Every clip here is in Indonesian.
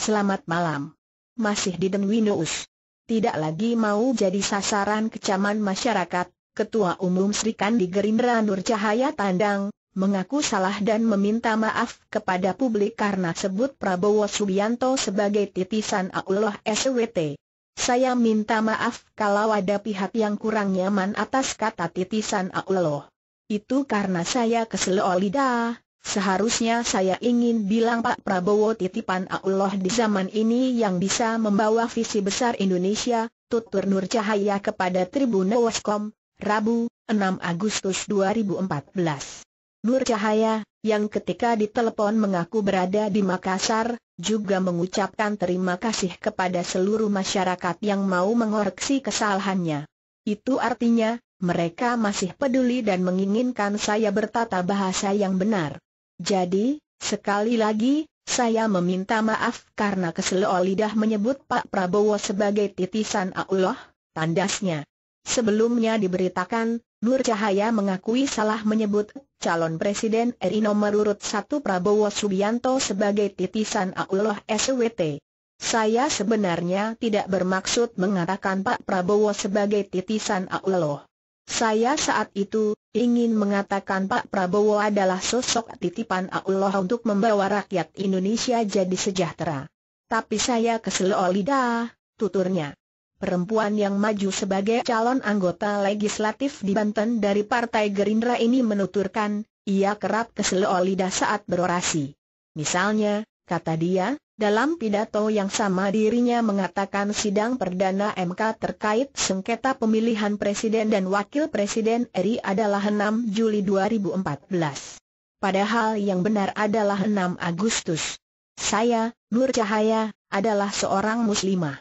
selamat malam. Masih di Den Windows. Tidak lagi mau jadi sasaran kecaman masyarakat, Ketua Umum Sri Kandi Gerindra Nur Cahaya Tandang mengaku salah dan meminta maaf kepada publik karena sebut Prabowo Subianto sebagai titisan Allah SWT. Saya minta maaf kalau ada pihak yang kurang nyaman atas kata titisan Allah. Itu karena saya kesel lidah. Seharusnya saya ingin bilang Pak Prabowo titipan Allah di zaman ini yang bisa membawa visi besar Indonesia, tutur Nur Cahaya kepada Tribun Waskom, Rabu, 6 Agustus 2014. Nur Cahaya, yang ketika ditelepon mengaku berada di Makassar, juga mengucapkan terima kasih kepada seluruh masyarakat yang mau mengoreksi kesalahannya. Itu artinya, mereka masih peduli dan menginginkan saya bertata bahasa yang benar. Jadi, sekali lagi, saya meminta maaf karena kesel lidah menyebut Pak Prabowo sebagai titisan Allah, tandasnya. Sebelumnya diberitakan, Nur Cahaya mengakui salah menyebut calon Presiden RI nomor urut 1 Prabowo Subianto sebagai titisan Allah SWT. Saya sebenarnya tidak bermaksud mengatakan Pak Prabowo sebagai titisan Allah. Saya saat itu ingin mengatakan Pak Prabowo adalah sosok titipan Allah untuk membawa rakyat Indonesia jadi sejahtera. Tapi saya kesel lidah, tuturnya. Perempuan yang maju sebagai calon anggota legislatif di Banten dari Partai Gerindra ini menuturkan, ia kerap kesel lidah saat berorasi. Misalnya, kata dia, dalam pidato yang sama dirinya mengatakan sidang perdana MK terkait sengketa pemilihan presiden dan wakil presiden RI adalah 6 Juli 2014. Padahal yang benar adalah 6 Agustus. Saya, Nur Cahaya, adalah seorang muslimah.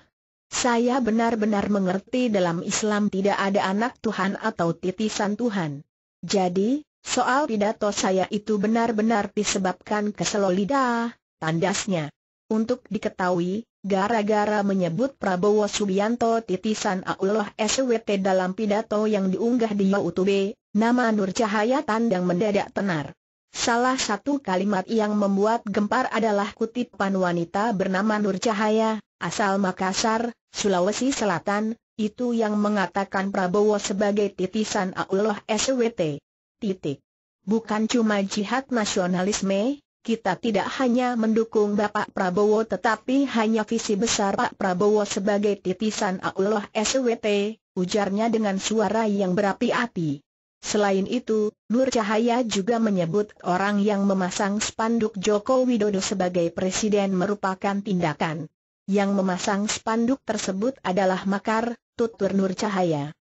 Saya benar-benar mengerti dalam Islam tidak ada anak Tuhan atau titisan Tuhan. Jadi, soal pidato saya itu benar-benar disebabkan kesel lidah, tandasnya. Untuk diketahui, gara-gara menyebut Prabowo Subianto titisan Allah SWT dalam pidato yang diunggah di YouTube, nama Nur Cahaya Tandang mendadak tenar. Salah satu kalimat yang membuat gempar adalah kutipan wanita bernama Nur Cahaya, asal Makassar, Sulawesi Selatan, itu yang mengatakan Prabowo sebagai titisan Allah SWT. Bukan cuma jihad nasionalisme, kita tidak hanya mendukung Bapak Prabowo tetapi hanya visi besar Pak Prabowo sebagai titisan Allah SWT, ujarnya dengan suara yang berapi-api. Selain itu, Nur Cahaya juga menyebut orang yang memasang spanduk Joko Widodo sebagai presiden merupakan tindakan. Yang memasang spanduk tersebut adalah makar, tutur Nur Cahaya.